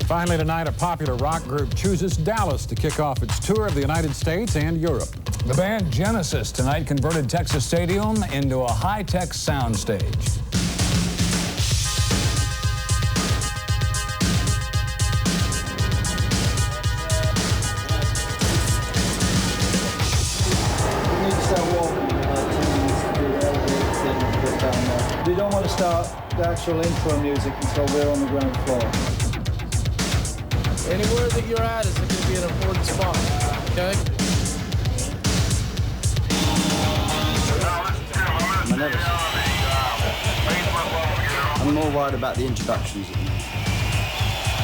Finally tonight, a popular rock group chooses Dallas to kick off its tour of the United States and Europe. The band Genesis tonight converted Texas Stadium into a high-tech soundstage. We don't want to start the actual intro music until we're on the ground floor. Anywhere that you're at is going to be an important spot, okay? I'm more worried about the introductions,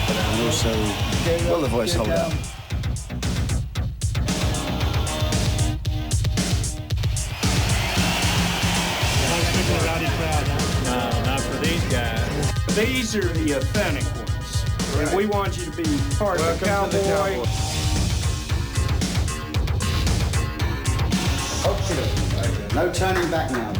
but I'm also, will the voice hold out? No, not for these guys. These are the authentic ones. Right. And we want you to be part of the cowboy. Okay. No turning back now.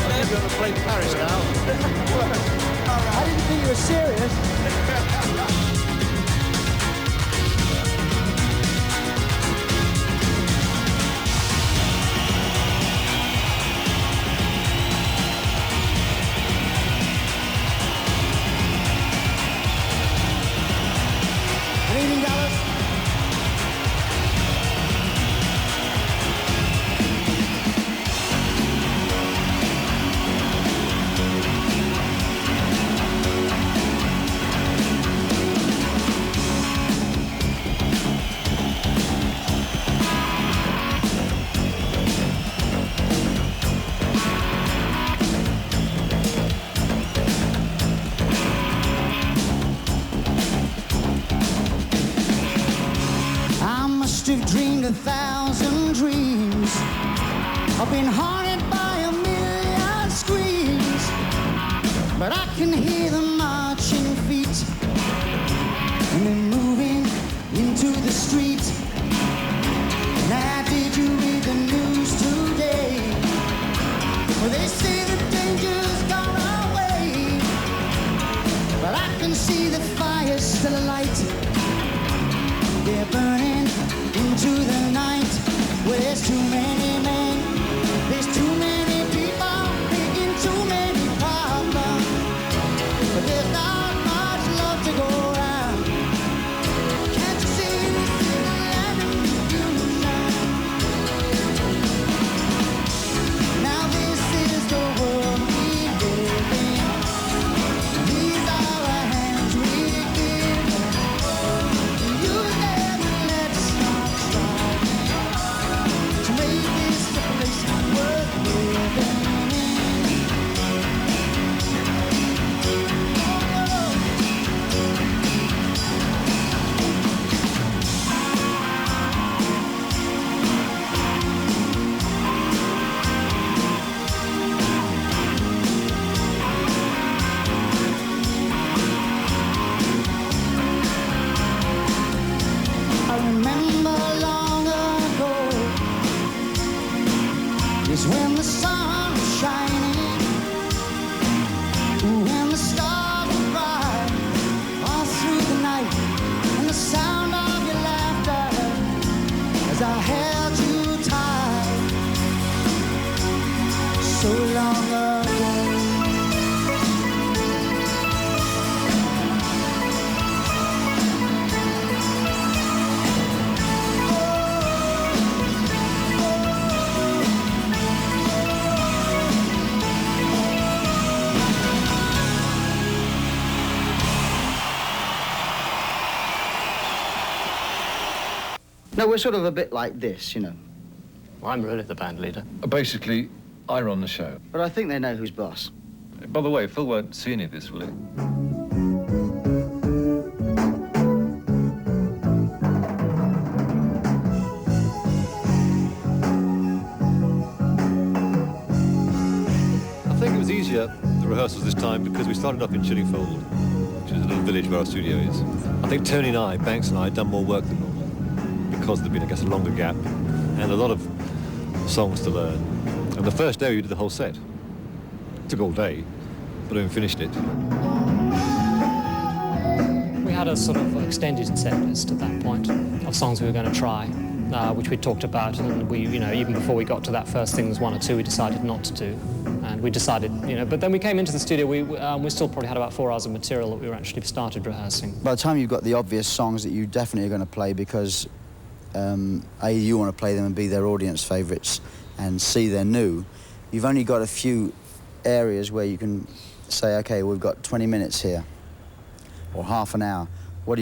You're going to play Paris now. I didn't think you were serious. Good evening, Dallas. I've dreamed 1,000 dreams. I've been haunted by a million screams, but I can hear them marching feet and they're moving into the street. Now, did you read the news today? Well, they say the danger's gone away, but I can see the fire still alight. They're burning into the night. Well, there's too many men, there's too many people making too many problems, but there's not much love to go around. Can't you see this is the land of confusion? Now this is the world we live in. These are the hands we give. Use them and let's start striving to make this a place worth living in. I remember long ago is when the sun was shining, when the stars were bright all through the night, and the sound of your laughter as I held you tight so long ago. No, we're sort of a bit like this, you know. Well, I'm really the band leader. Basically, I run the show. But I think they know who's boss. By the way, Phil won't see any of this, will he? I think it was easier, the rehearsals this time, because we started up in Chiddingfold, which is a little village where our studio is. I think Tony and I, Banks and I, had done more work than normal because there'd been, I guess, a longer gap and a lot of songs to learn. And the first day we did the whole set. It took all day, but we finished it. We had a sort of extended set list at that point of songs we were going to try, which we talked about, and we, you know, even before we got to that first thing, there's one or two we decided not to do. And we decided, you know, but then we came into the studio, we still probably had about 4 hours of material that we were actually started rehearsing. By the time you've got the obvious songs that you definitely are going to play because A, you want to play them and be their audience favourites, and C, they're new, you've only got a few areas where you can say, OK, we've got 20 minutes here, or half an hour. What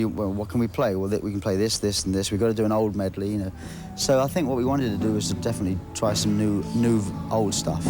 can we play? Well, we can play this, this, and this. We've got to do an old medley, you know. So I think what we wanted to do was to definitely try some new old stuff.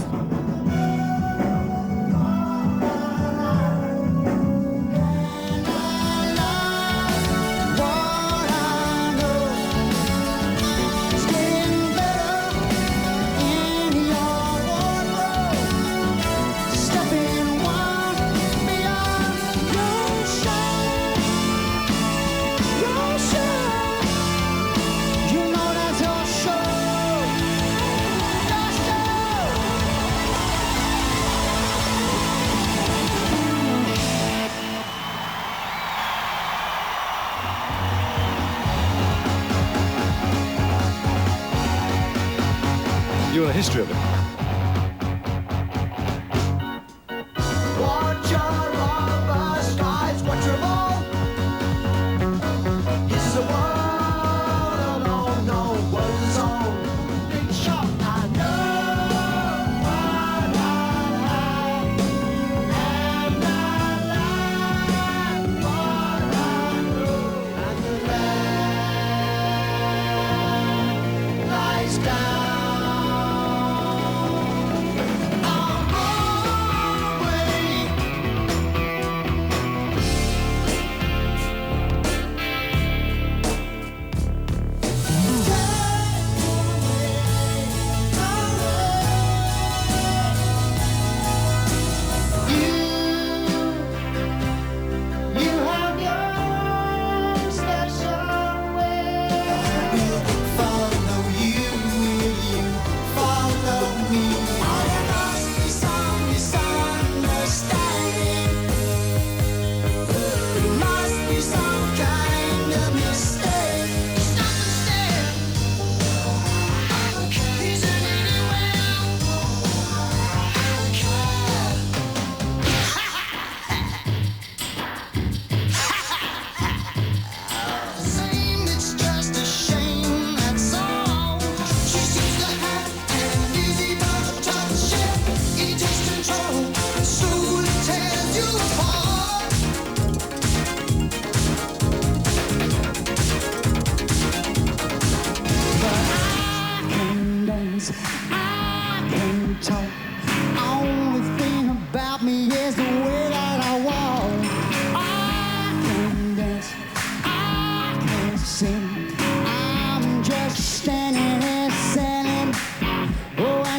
You want a history of it? Watch your rubber skies, watch your ball. This is a world alone, no world's own. Big shot, I know. And the land lies down.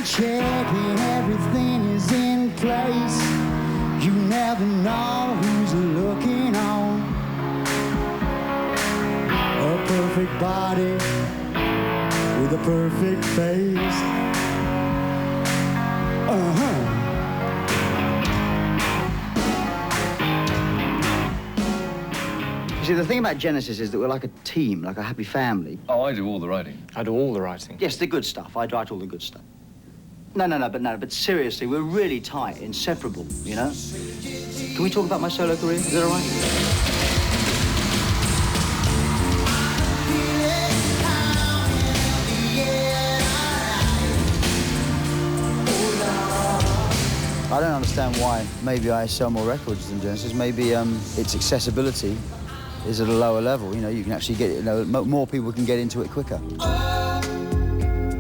Checking everything is in place. You never know who's looking on. A perfect body with a perfect face. You see, the thing about Genesis is that we're like a team, like a happy family. Oh, I do all the writing. I do all the writing. Yes, the good stuff. I write all the good stuff. No, but seriously, we're really tight, inseparable, you know? Can we talk about my solo career? Is that all right? I don't understand why maybe I sell more records than Genesis. Maybe its accessibility is at a lower level. You know, you can actually get it, you know, more people can get into it quicker.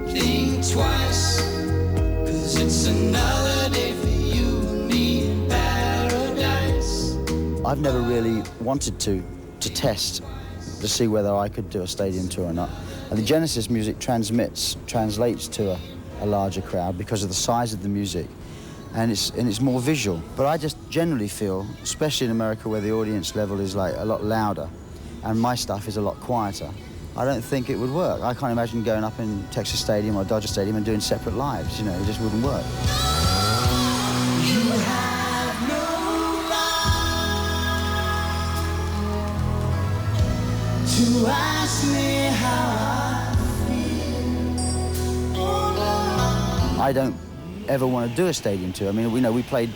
Think twice. It's another day for you and me in paradise. I've never really wanted to test to see whether I could do a stadium tour or not. And the Genesis music translates to a larger crowd because of the size of the music and it's more visual. But I just generally feel, especially in America where the audience level is like a lot louder and my stuff is a lot quieter, I don't think it would work. I can't imagine going up in Texas Stadium or Dodger Stadium and doing separate lives, you know, it just wouldn't work. To ask me how I feel. I don't ever want to do a stadium tour. I mean, we played,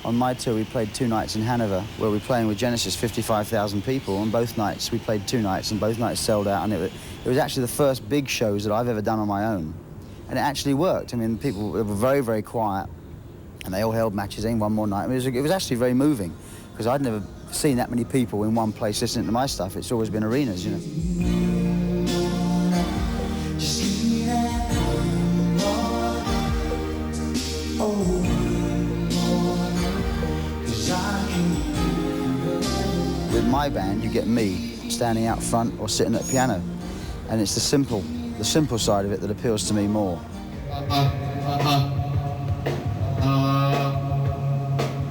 on my tour, we played 2 nights in Hanover, where we're playing with Genesis, 55,000 people. On both nights, we played 2 nights, and both nights sold out, and it was actually the first big shows that I've ever done on my own. And it actually worked. I mean, people were very, very quiet, and they all held matches in one more night. I mean, it was actually very moving, because I'd never seen that many people in one place listening to my stuff. It's always been arenas, you know. With my band, you get me standing out front or sitting at a piano, and it's the simple side of it that appeals to me more.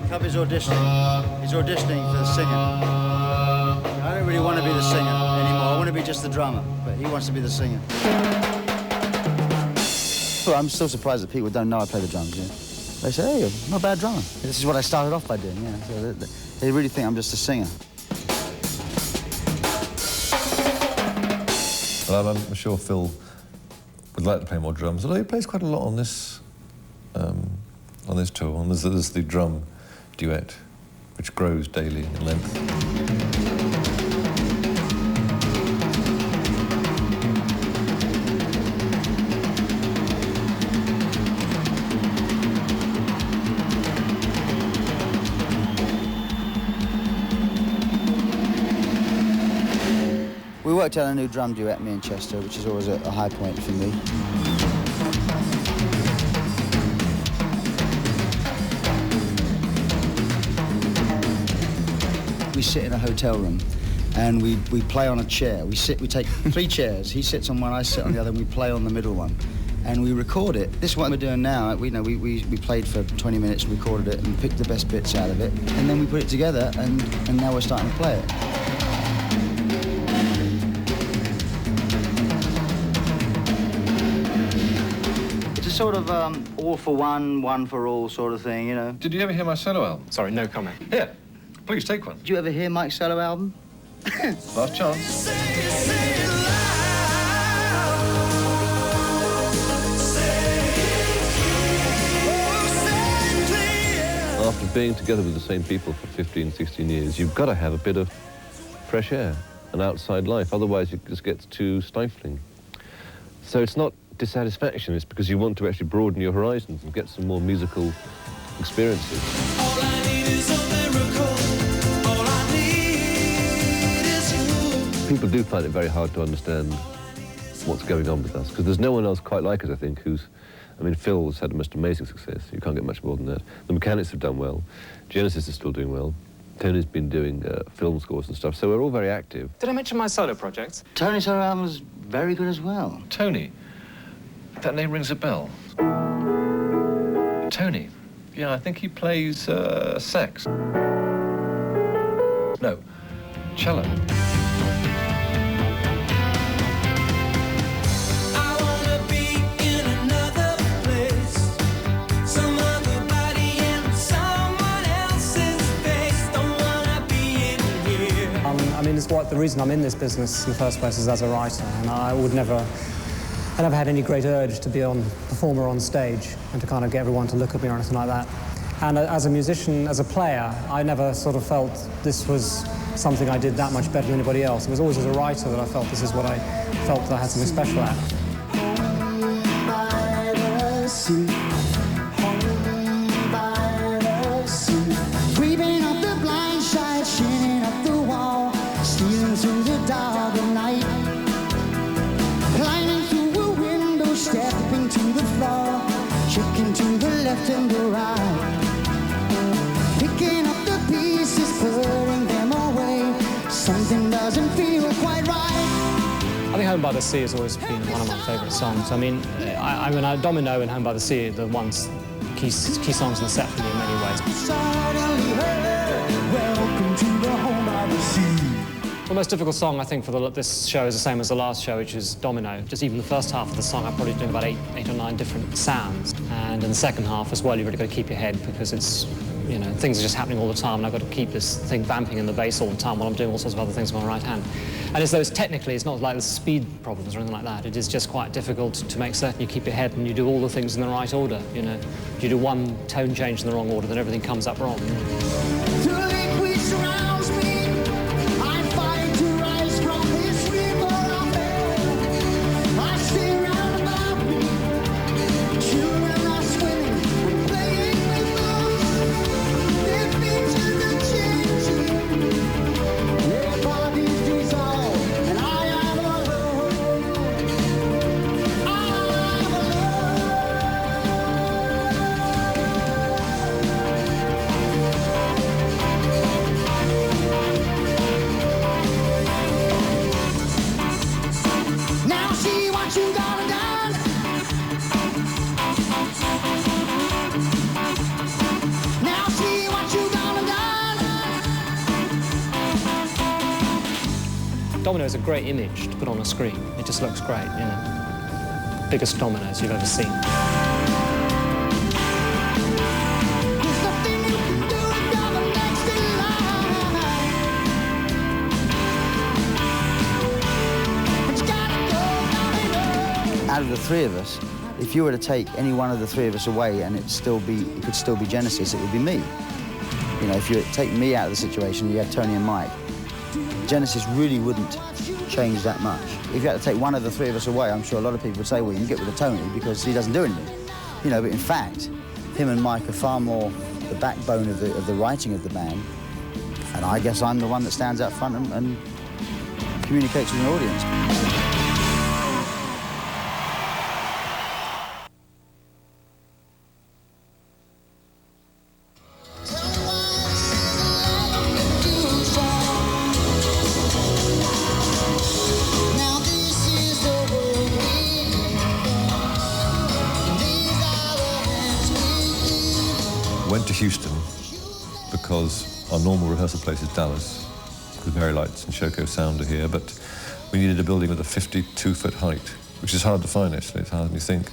Cubby's auditioning. He's auditioning for the singing. I don't really want to be the singer anymore. I want to be just the drummer, but he wants to be the singer. Well, I'm still surprised that people don't know I play the drums. Yeah? They say, hey, you're not a bad drummer. This is what I started off by doing, yeah. So they really think I'm just a singer. Well, I'm sure Phil would like to play more drums, although he plays quite a lot on this tour. And there's the drum duet, which grows daily in length. We worked out a new drum duet, me and Chester, which is always a high point for me. We sit in a hotel room and we play on a chair. We take 3 chairs. He sits on one, I sit on the other, and we play on the middle one. And we record it. This is what we're doing now. We played for 20 minutes, recorded it, and picked the best bits out of it. And then we put it together, and now we're starting to play it. Sort of all for one, one for all sort of thing, you know. Did you ever hear my solo album? Sorry, no comment. Here, please take one. Did you ever hear Mike's solo album? Last chance. After being together with the same people for 15, 16 years, you've got to have a bit of fresh air, an outside life, otherwise it just gets too stifling. So it's not dissatisfaction, it's because you want to actually broaden your horizons and get some more musical experiences. All I need is a miracle. All I need is you. People do find it very hard to understand what's going on with us, because there's no one else quite like us, I think, I mean, Phil's had a most amazing success. You can't get much more than that. The Mechanics have done well. Genesis is still doing well. Tony's been doing film scores and stuff, so we're all very active. Did I mention my solo projects? Tony's solo album was very good as well. Tony. That name rings a bell. Tony. Yeah, I think he plays sax. No, cello. I wanna be in another place, some other body in someone else's face. Don't wanna be in here. I mean, it's the reason I'm in this business in the first place is as a writer, and I never had any great urge to be a performer on stage and to kind of get everyone to look at me or anything like that. And as a musician, as a player, I never sort of felt this was something I did that much better than anybody else. It was always as a writer that I felt this is what I felt that I had something special at. Creeping up the blind side, shining up the wall, stealing through the dark of night, climbing through a window, stepping to the floor, checking to the left and the right, picking up the pieces, putting them away. Something doesn't feel quite right. I think Home by the Sea has always been one of my favourite songs. I mean, Domino and Home by the Sea are the ones key songs in the set for me in many ways. Welcome to the home of the sea. The most difficult song, I think, for this show is the same as the last show, which is Domino. Just even the first half of the song, I'm probably doing about eight or nine different sounds. And in the second half as well, you've really got to keep your head because it's, you know, things are just happening all the time, and I've got to keep this thing vamping in the bass all the time while I'm doing all sorts of other things with my right hand. And it's those technically, it's not like there's speed problems or anything like that. It is just quite difficult to make certain you keep your head and you do all the things in the right order, you know. If you do one tone change in the wrong order, then everything comes up wrong. Domino is a great image to put on a screen. It just looks great, you know. Biggest dominoes you've ever seen. Out of the three of us, if you were to take any one of the three of us away and it could still be Genesis, it would be me. You know, if you take me out of the situation, you had Tony and Mike, Genesis really wouldn't change that much. If you had to take one of the three of us away, I'm sure a lot of people would say, well, you can get rid of Tony because he doesn't do anything. You know, but in fact, him and Mike are far more the backbone of the writing of the band. And I guess I'm the one that stands out front and communicates with an audience. Went to Houston because our normal rehearsal place is Dallas, because Mary Lights and Shoko Sound are here, but we needed a building with a 52-foot height, which is hard to find, actually. It's harder than you think.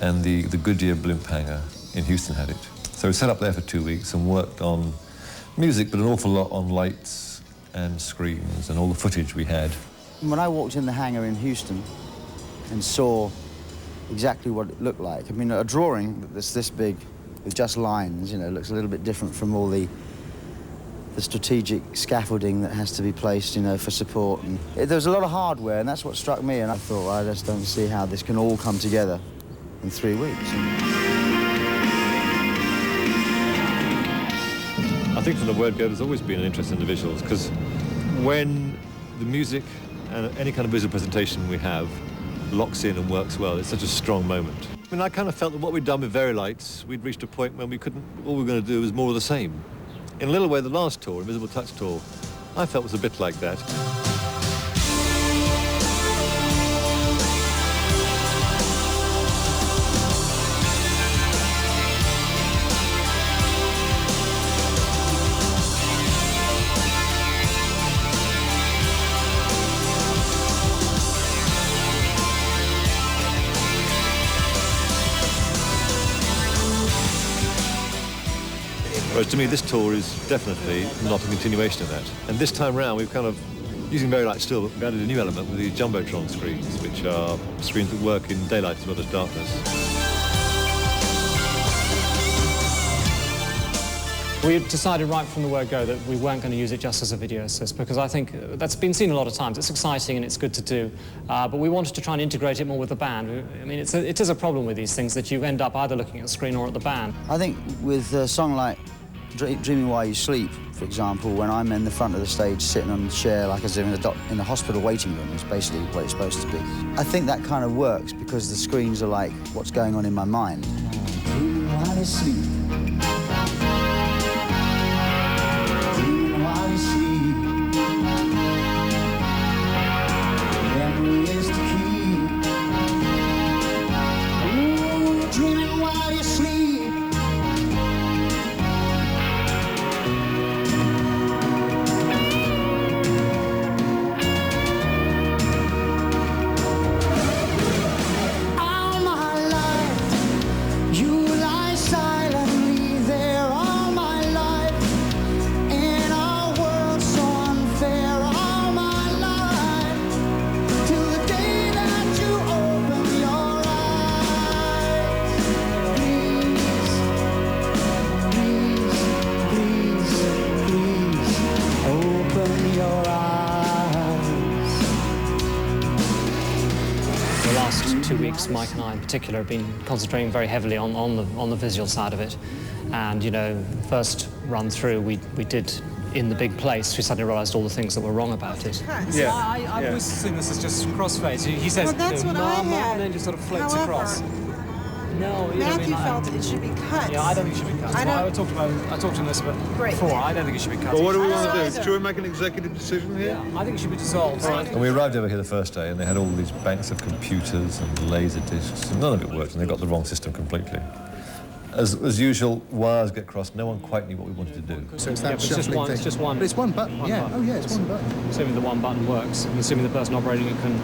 And the Goodyear blimp hangar in Houston had it. So we set up there for 2 weeks and worked on music, but an awful lot on lights and screens and all the footage we had. When I walked in the hangar in Houston and saw exactly what it looked like, I mean, a drawing that's this big with just lines, you know, looks a little bit different from all the strategic scaffolding that has to be placed, you know, for support. And there was a lot of hardware, and that's what struck me, and I thought, well, I just don't see how this can all come together in 3 weeks. I think from the word go, there's always been an interest in the visuals, because when the music and any kind of visual presentation we have locks in and works well, it's such a strong moment. I mean, I kind of felt that what we'd done with Very Lights, we'd reached a point when we couldn't, all we were going to do was more of the same. In a little way, the last tour, Invisible Touch Tour, I felt was a bit like that. Whereas to me, this tour is definitely not a continuation of that. And this time round, we've kind of, using Very Light still, we've added a new element with these Jumbotron screens, which are screens that work in daylight as well as darkness. We decided right from the word go that we weren't going to use it just as a video assist, because I think that's been seen a lot of times. It's exciting and it's good to do, but we wanted to try and integrate it more with the band. I mean, it is a problem with these things that you end up either looking at the screen or at the band. I think with a song like Dreaming While You Sleep, for example, when I'm in the front of the stage sitting on a chair like as in a hospital waiting room, is basically what it's supposed to be. I think that kind of works because the screens are like what's going on in my mind. Dreaming while you sleep. Dreaming while you sleep. Memories to keep. Ooh, dreaming while you sleep. weeks, Mike and I in particular have been concentrating very heavily on the visual side of it. And, you know, first run through we did in the big place, we suddenly realised all the things that were wrong about it. Yeah. I've always seen this as just crossfades. He says, well, that's what I had. and then just sort of floats across. No, Matthew felt it should be cut. Yeah, I don't think it should be cut. I talked to him this before. I don't think it should be cut. Well, what do we want to do? Should we make an executive decision here? Yeah, I think it should be dissolved. Right. And we arrived over here the first day, and they had all these banks of computers and laser discs, and none of it worked, and they got the wrong system completely. As usual, wires get crossed. No one quite knew what we wanted to do. So it's that shuffling thing. It's just one. But it's one button. One button. Oh yeah, it's one button. Assuming the one button works, and assuming the person operating it can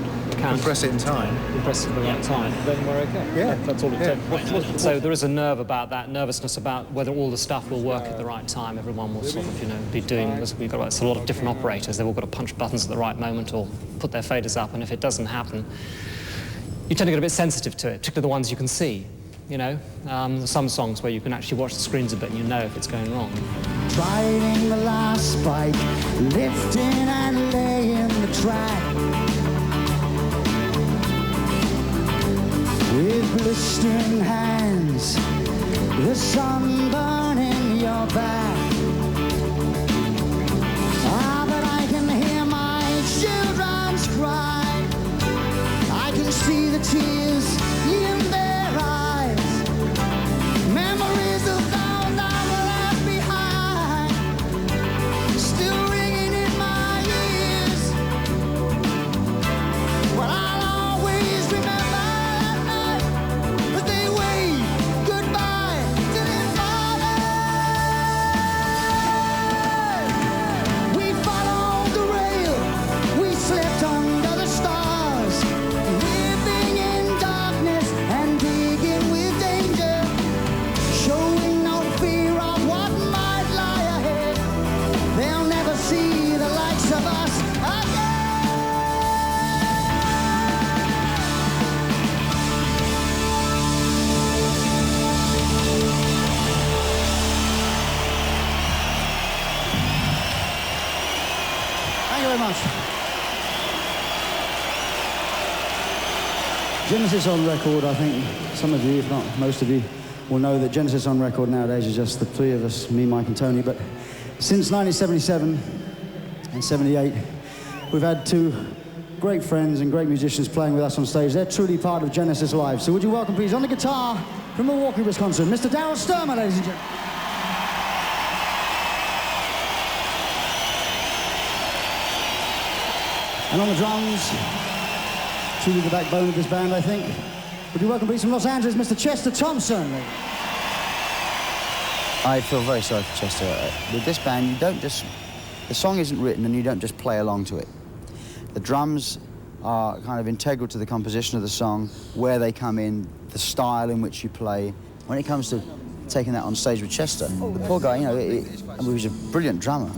press it in time. Press it at the right time, then we're okay. Yeah, that's all it takes. So there is a nerve about that, nervousness about whether all the stuff will work at the right time. Everyone will sort of, you know, be doing this. We've got a lot of different operators. They've all got to punch buttons at the right moment or put their faders up, and if it doesn't happen, you tend to get a bit sensitive to it, particularly the ones you can see. You know, there's some songs where you can actually watch the screens a bit and you know if it's going wrong. Trying the last spike, lifting and laying the track. With blistering hands, the sun burning your back. Ah, but I can hear my children's cry. I can see the tears in their eyes. Memories of those I left behind, still ringing in my ears. But I'll always remember that night, as they waved goodbye to their father. We followed the rail, we slept under the stars, living in darkness and digging with danger. Showing no fear of what might lie ahead. They'll never see the likes of us again. Thank you very much. Genesis on record, I think some of you, if not most of you, will know that Genesis on record nowadays is just the three of us, me, Mike and Tony, but since 1977 and 78, we've had two great friends and great musicians playing with us on stage. They're truly part of Genesis Live. So would you welcome, please, on the guitar from Milwaukee, Wisconsin, Mr. Daryl Sturmer, ladies and gentlemen. And on the drums, truly the backbone of this band, I think. Would you welcome, please, from Los Angeles, Mr. Chester Thompson. I feel very sorry for Chester. With this band, you don't just... The song isn't written and you don't just play along to it. The drums are kind of integral to the composition of the song, where they come in, the style in which you play. When it comes to taking that on stage with Chester, the poor guy, you know, he was a brilliant drummer.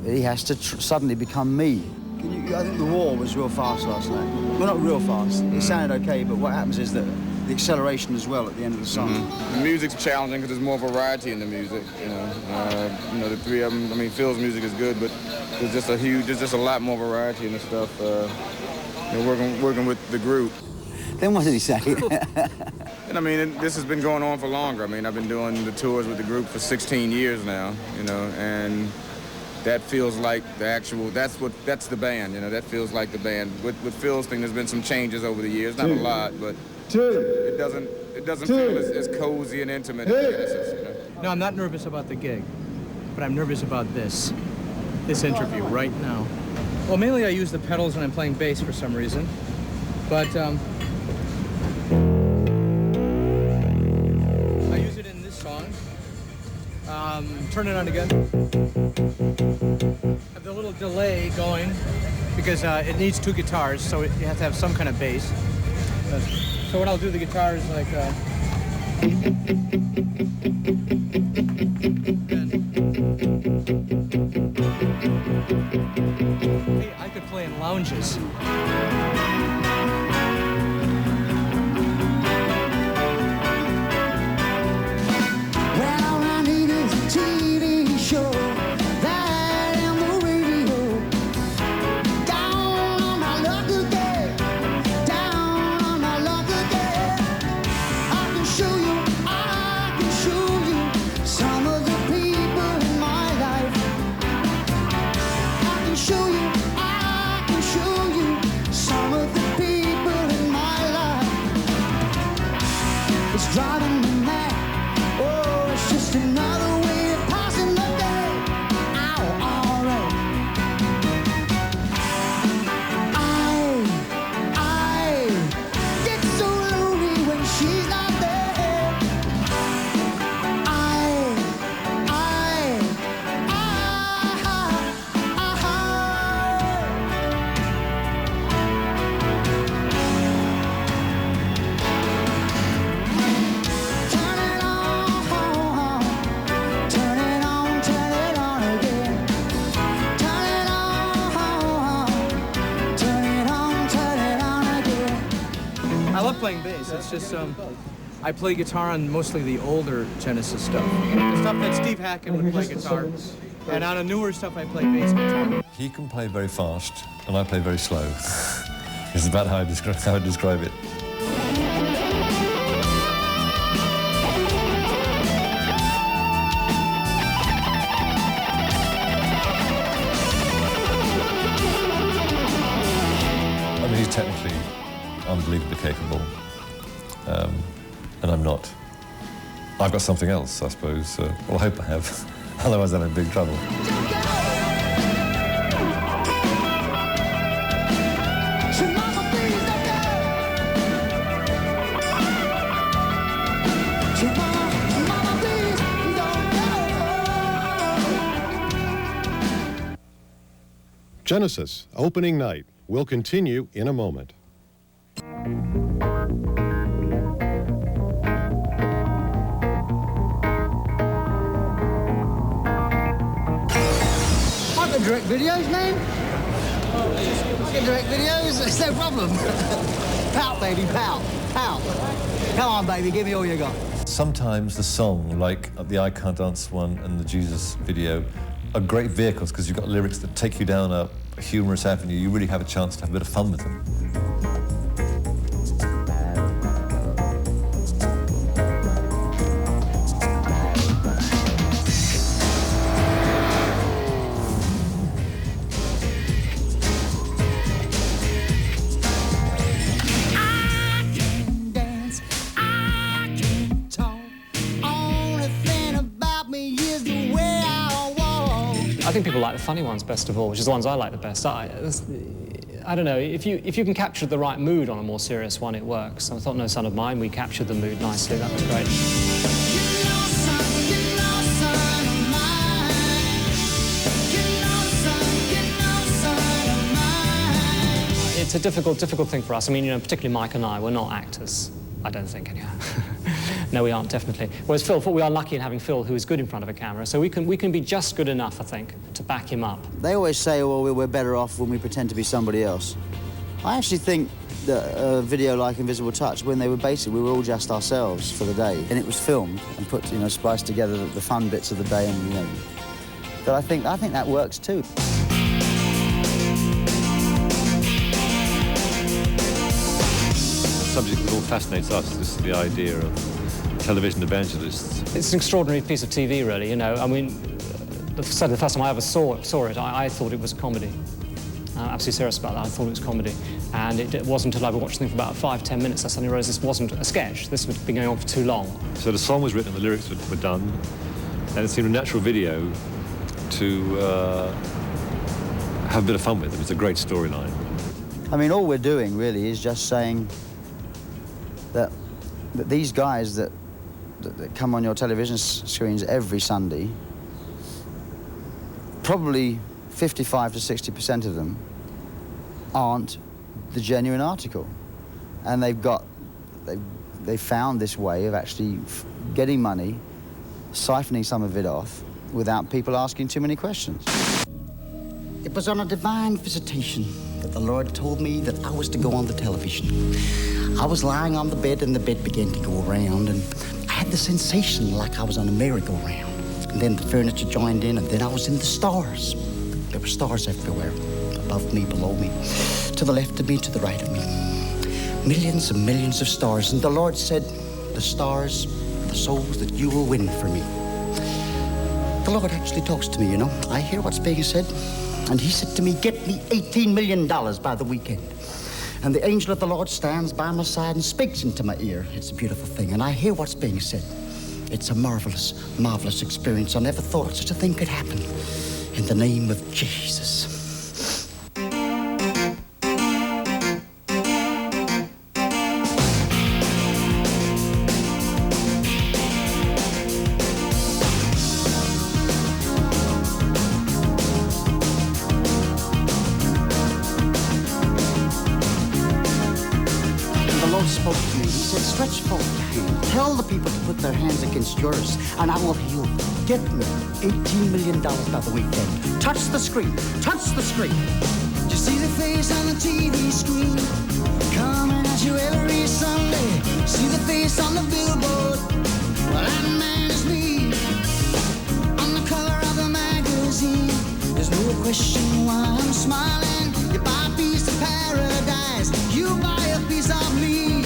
He has to suddenly become me. I think the wall was real fast last night. Well, not real fast. It sounded okay, but what happens is that the acceleration as well at the end of the song. The music's challenging because there's more variety in the music. You know, the three of them. I mean, Phil's music is good, but there's just a lot more variety in the stuff. Working with the group. Then what did he say? And I mean, this has been going on for longer. I mean, I've been doing the tours with the group for 16 years now. You know, and that feels like the actual, that's the band, you know, that feels like the band. With Phil's thing, there's been some changes over the years, not a lot, but it doesn't feel as cozy and intimate as Genesis, you know? No, I'm not nervous about the gig, but I'm nervous about this interview right now. Well, mainly I use the pedals when I'm playing bass for some reason, but I use it in this song. Turn it on again. Have the little delay going because it needs two guitars, so you have to have some kind of bass. So what I'll do, the guitar is like. Hey, I could play in lounges. Down on my luck again. It's just I play guitar on mostly the older Genesis stuff. The stuff that Steve Hackett would play guitar. And on the newer stuff, I play bass guitar. He can play very fast, and I play very slow. It's about how I describe it. I mean, he's technically unbelievably capable, and I'm not. I've got something else, I suppose. Well, I hope I have. Otherwise, I'm in big trouble. Genesis, opening night, will continue in a moment. I can direct videos, man. I can direct videos, it's no problem. Pout, baby, pout, pout. Come on, baby, give me all you got. Sometimes the song, like the I Can't Dance one and the Jesus video, are great vehicles because you've got lyrics that take you down a humorous avenue. You really have a chance to have a bit of fun with them. I think people like the funny ones best of all, which is the ones I like the best. I don't know, if you can capture the right mood on a more serious one, it works. I thought No Son of Mine, we captured the mood nicely, that was great. It's a difficult thing for us. I mean, you know, particularly Mike and I, we're not actors. I don't think, anyhow. No, we aren't, definitely. Whereas Phil, we are lucky in having Phil, who is good in front of a camera, so we can be just good enough, I think, to back him up. They always say, well, we're better off when we pretend to be somebody else. I actually think that a video like Invisible Touch, when they were basically, we were all just ourselves for the day, and it was filmed and put, you know, spliced together the fun bits of the day, and, you know. But I think that works too. The subject that all fascinates us is the idea of television evangelists. It's an extraordinary piece of TV, really, you know. I mean, certainly the first time I ever saw it, I thought it was a comedy. I'm absolutely serious about that. I thought it was comedy. And it wasn't until I watched the thing for about 5–10 minutes I suddenly realised this wasn't a sketch. This had been going on for too long. So the song was written and the lyrics were done, and it seemed a natural video to have a bit of fun with. It was a great storyline. I mean, all we're doing, really, is just saying that these guys that come on your television screens every Sunday, probably 55 to 60% of them aren't the genuine article. And they've found this way of actually getting money, siphoning some of it off without people asking too many questions. It was on a divine visitation that the Lord told me that I was to go on the television. I was lying on the bed and the bed began to go around, and I had the sensation like I was on a merry-go-round. And then the furniture joined in, and then I was in the stars. There were stars everywhere, above me, below me, to the left of me, to the right of me. Millions and millions of stars, and the Lord said, the stars are the souls that you will win for me. The Lord actually talks to me, you know. I hear what's being said, and he said to me, get me $18 million by the weekend. And the angel of the Lord stands by my side and speaks into my ear. It's a beautiful thing, and I hear what's being said. It's a marvelous, marvelous experience. I never thought such a thing could happen. In the name of Jesus. Spoke to me. He said, stretch forth your hand. Tell the people to put their hands against yours, and I will heal them. Get me $18 million by the weekend. Touch the screen. Touch the screen. You see the face on the TV screen, coming at you every Sunday. See the face on the billboard. Well, that man is me. On the cover of the magazine. There's no question why I'm smiling. You buy a piece of paradise. You buy a piece of me.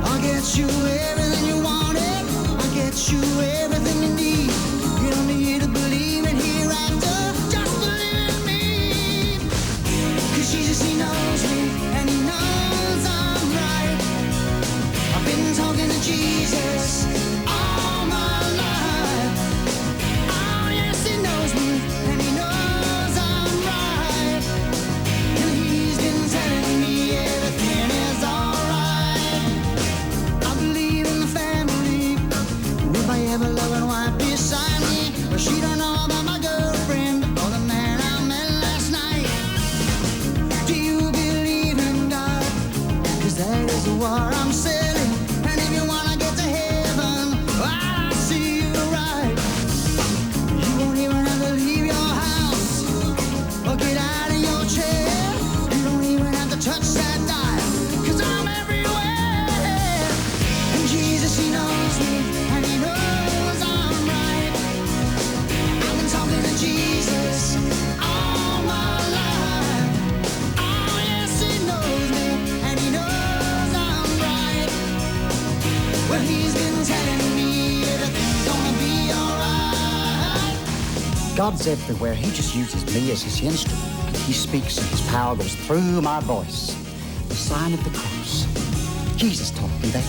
I'll get you everything you wanted. I'll get you everything you need. You don't need to believe in hereafter. Just believe in me. 'Cause Jesus, he knows me and he knows I'm right. I've been talking to Jesus all my life. Oh yes, he knows me and he knows I'm right. And he's been telling me everything is alright. I believe in the family with my ever-loving wife beside me. But she don't know about my girlfriend or the man I met last night. Do you believe in God? 'Cause that is the war I'm selling. And if you wanna get to heaven, I'll see you right. You won't even have to leave your house or get out of your chair. You don't even have to touch that dial, 'cause I'm everywhere. And Jesus, he knows me and he knows I'm right. I've been talking to Jesus all my life. Oh yes, he knows me and he knows I'm right. Well, he's been telling me everything's gonna be alright. God's everywhere. He just uses me as his instrument. He speaks and his power goes through my voice. The sign of the cross. Jesus taught me that.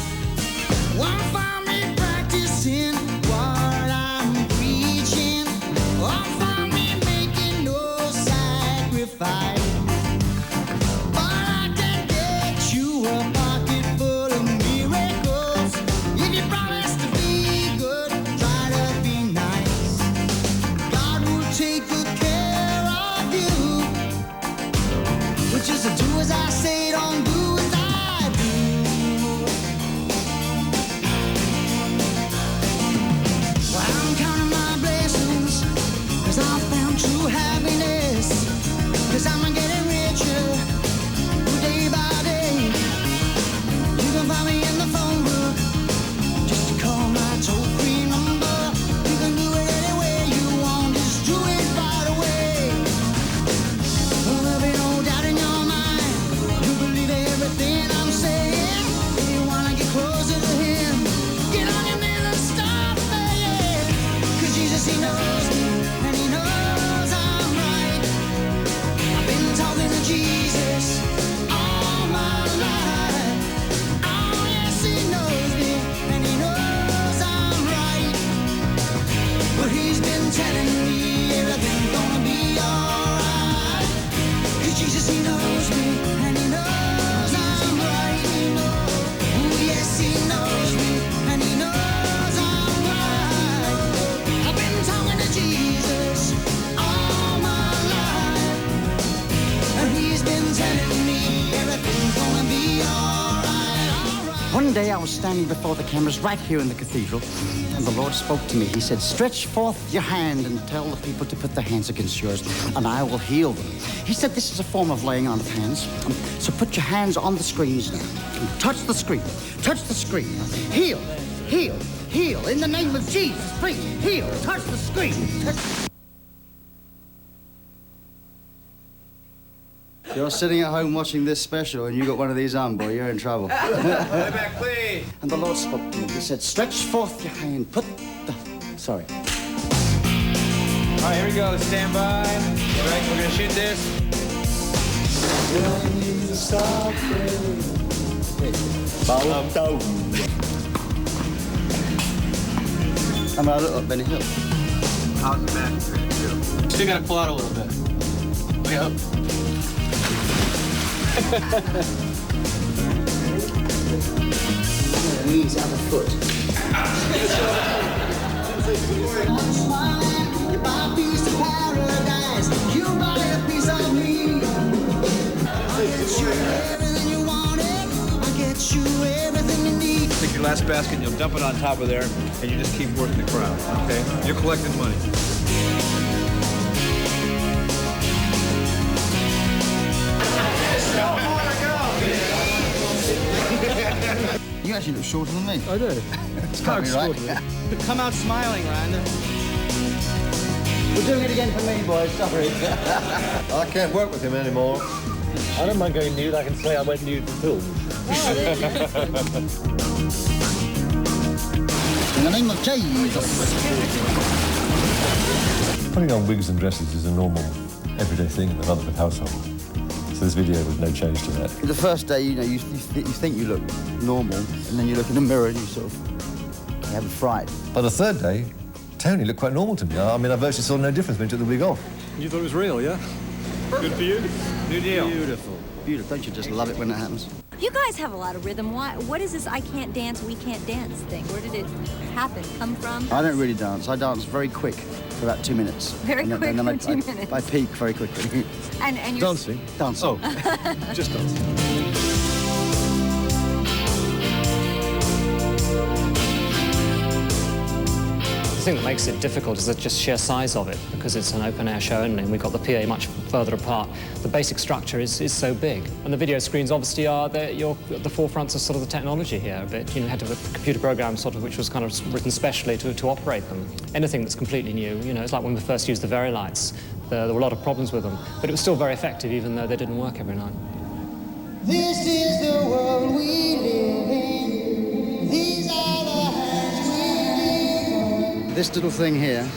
Won't find me practicing what I'm preaching. Won't find me making no sacrifice. But I can get you a pocket full of miracles. If you promise to be good, try to be nice. God will take good care of you. But just do as I say, don't do as I do. Well, I'm counting my blessings, 'cause I found true happiness. 'Cause I'm getting richer day by day. You can find me in the phone book. Just call my toll-free number. You can do it any way you want. Just do it right away. Well, there'll be no doubt in your mind. You believe everything I'm saying. If you wanna get closer to him, get on your knees and start praying. 'Cause Jesus, he knows me and he knows I'm right. I've been talking to Jesus all my life. Oh yes, he knows me and he knows I'm right. Well, he's been telling me everything's gonna be alright. 'Cause Jesus, he knows me and he knows I'm right. Oh yes, he knows me and he knows I'm right. I've been talking to Jesus all my life. And he's been telling me everything's gonna be alright. One day I was standing before the cameras right here in the cathedral, and the Lord spoke to me. He said, "Stretch forth your hand and tell the people to put their hands against yours, and I will heal them." He said this is a form of laying on of hands. So put your hands on the screens now. Touch the screen. Touch the screen. Heal. Heal. Heal. In the name of Jesus, please. Heal. Touch the screen. If you're sitting at home watching this special and you got one of these on, boy, you're in trouble. Lay back clean. And the Lord spoke to me. He said, "Stretch forth your hand. Put the..." Sorry. All right, here we go. Stand by. All right, we're gonna shoot this. I'm out up Benny Hill. How's the back? Still gotta pull out a little bit. Way up. Knees out of foot. You buy a piece of paradise. You buy a piece of me. I'll get you everything you wanted. I'll get you everything you need. Take your last basket and you'll dump it on top of there, and you just keep working the crowd, okay? You're collecting money. actually look shorter than me. I do. It's can't be right. Come out smiling, Ryan. We're doing it again for me, boys. Sorry. I can't work with him anymore. I don't mind going nude. I can say I went nude for film. In the name of Jesus. Putting on wigs and dresses is a normal, everyday thing in the Rutherford household. So this video was no change to that. The first day, you know, you think you look normal, and then you look in the mirror and you sort of have a fright. By the third day, Tony looked quite normal to me. I mean, I virtually saw no difference when he took the wig off. You thought it was real, yeah? Good for you. New deal. Beautiful. Beautiful. Don't you just love it when that happens? You guys have a lot of rhythm. What is this I can't dance, we can't dance thing? Where did it happen, come from? I don't really dance. I dance very quick for about 2 minutes. Very quick for 2 minutes. I peak very quickly. And you're... Dancing? Dancing. Oh, just dancing. The thing that makes it difficult is the just sheer size of it, because it's an open-air show and we've got the PA much further apart. The basic structure is so big. And the video screens obviously are the forefronts of sort of the technology here a bit. You know, had to have a computer program sort of which was kind of written specially to operate them. Anything that's completely new, you know, it's like when we first used the Very Lights. There were a lot of problems with them, but it was still very effective even though they didn't work every night. This is the world we live in. These are the hands we live. This little thing here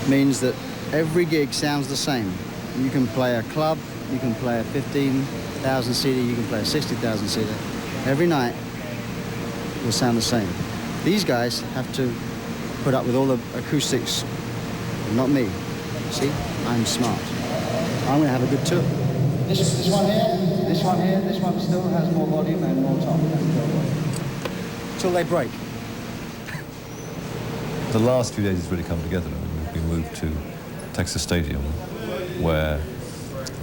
means that every gig sounds the same. You can play a club, you can play a 15,000 seater, you can play a 60,000 seater. Every night will sound the same. These guys have to put up with all the acoustics, not me. See, I'm smart. I'm going to have a good tour. This one here, this one here, this one still has more volume and more top. Till they break. The last few days has really come together. We moved to Texas Stadium, where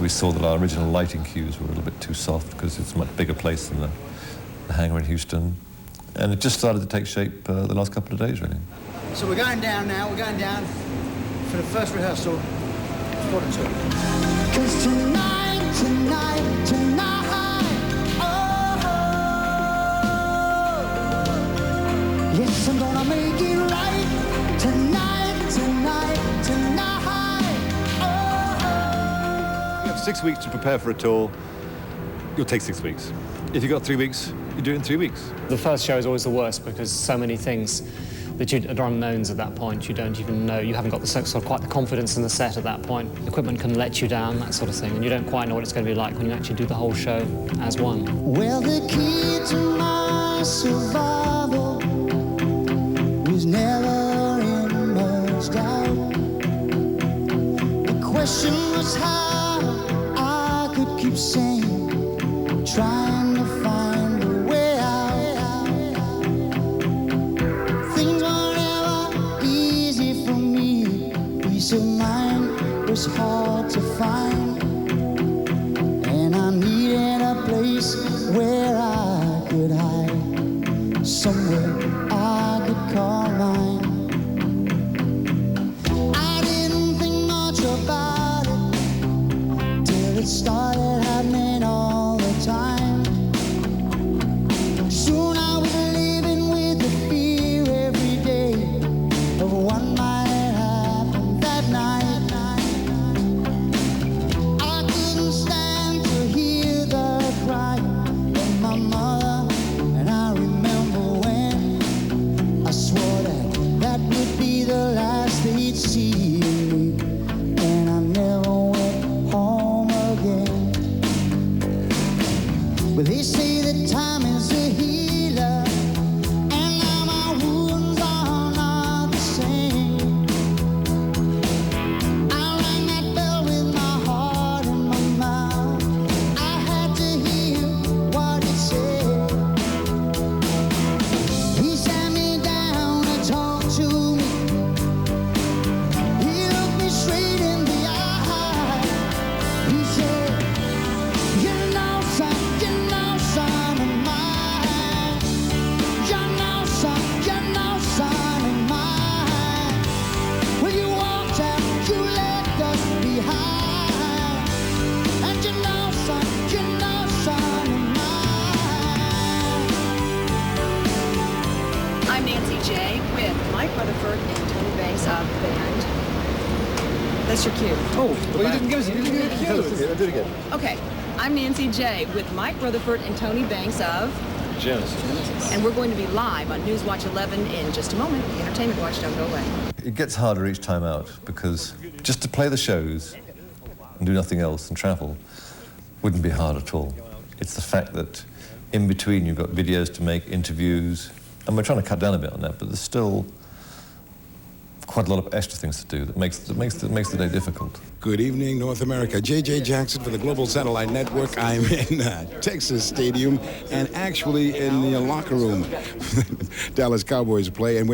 we saw that our original lighting cues were a little bit too soft because it's a much bigger place than the hangar in Houston. And it just started to take shape the last couple of days, really. So we're going down now. We're going down for the first rehearsal for the tour. 'Cause tonight, oh, yes, I'm gonna make it right. Tonight, oh. You have 6 weeks to prepare for a tour. You'll take 6 weeks. If you've got 3 weeks, you do it in 3 weeks. The first show is always the worst because so many things that are unknowns at that point. You don't even know, you haven't got the sort of quite the confidence in the set at that point. Equipment can let you down, that sort of thing, and you don't quite know what it's going to be like when you actually do the whole show as one. Well, the key to my survival was never in much doubt. The question was how I could keep sane, trying to find a way out. Things were never easy for me. Peace of mind was hard to find, and I needed a place where I could hide, somewhere I could call mine. I didn't think much about it till it started happening all the time. Soon I was living with the fear every day of what might happen that night. I couldn't stand to hear the cry of my mother, and I remember when I swore to That's your cue. Oh, well, you didn't give us a cue. Do it again. Okay, I'm Nancy J. with Mike Rutherford and Tony Banks of Genesis. And we're going to be live on Newswatch 11 in just a moment. The Entertainment Watch, don't go away. It gets harder each time out because just to play the shows and do nothing else and travel wouldn't be hard at all. It's the fact that in between you've got videos to make, interviews, and we're trying to cut down a bit on that, but there's still quite a lot of extra things to do that makes the day difficult. Good evening, North America. J.J. Jackson for the Global Satellite Network. I'm in Texas Stadium and actually in the locker room. Dallas Cowboys play, and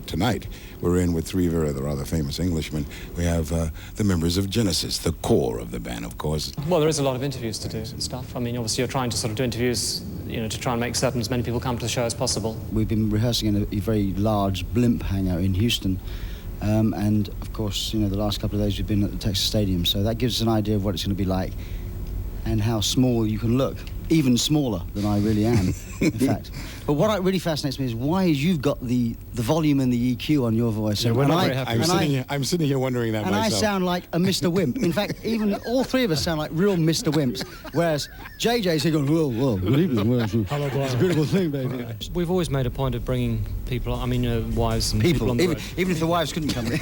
tonight we're in with three very rather famous Englishmen. We have the members of Genesis, the core of the band, of course. Well, there is a lot of interviews to do and stuff. I mean, obviously you're trying to sort of do interviews, you know, to try and make certain as many people come to the show as possible. We've been rehearsing in a very large blimp hangout in Houston. And of course, you know, the last couple of days we've been at the Texas Stadium, so that gives us an idea of what it's going to be like and how small you can look, even smaller than I really am, in fact. But what really fascinates me is why you've got the volume and the EQ on your voice. Yeah, we're not very happy. I'm sitting here wondering that myself. And I sound like a Mr. Wimp. In fact, even all three of us sound like real Mr. Wimps, whereas JJ's here going, whoa, good evening. Hello, it's a beautiful thing, baby. We've always made a point of bringing people, I mean, you know, wives and people on the road. Even if the wives couldn't come in.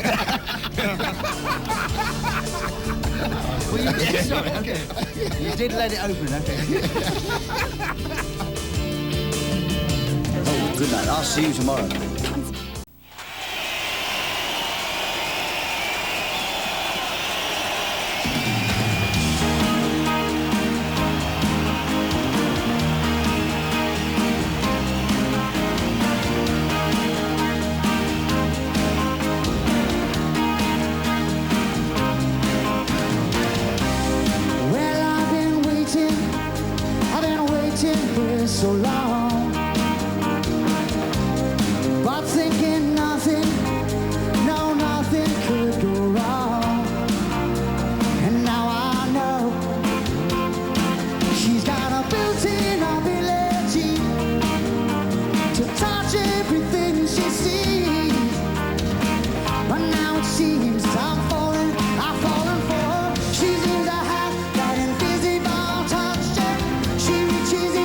Sorry, okay. You did let it open, okay. Oh, good night. I'll see you tomorrow. So long, but thinking nothing, no, nothing could go wrong. And now I know she's got a built-in ability to touch everything she sees. But now it seems I'm falling for her. She's in the house, that invisible touch. She reaches in.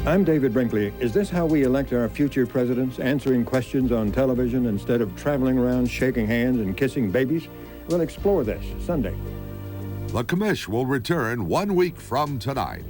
I'm David Brinkley. Is this how we elect our future presidents, answering questions on television instead of traveling around shaking hands and kissing babies? We'll explore this Sunday. The Commish will return 1 week from tonight.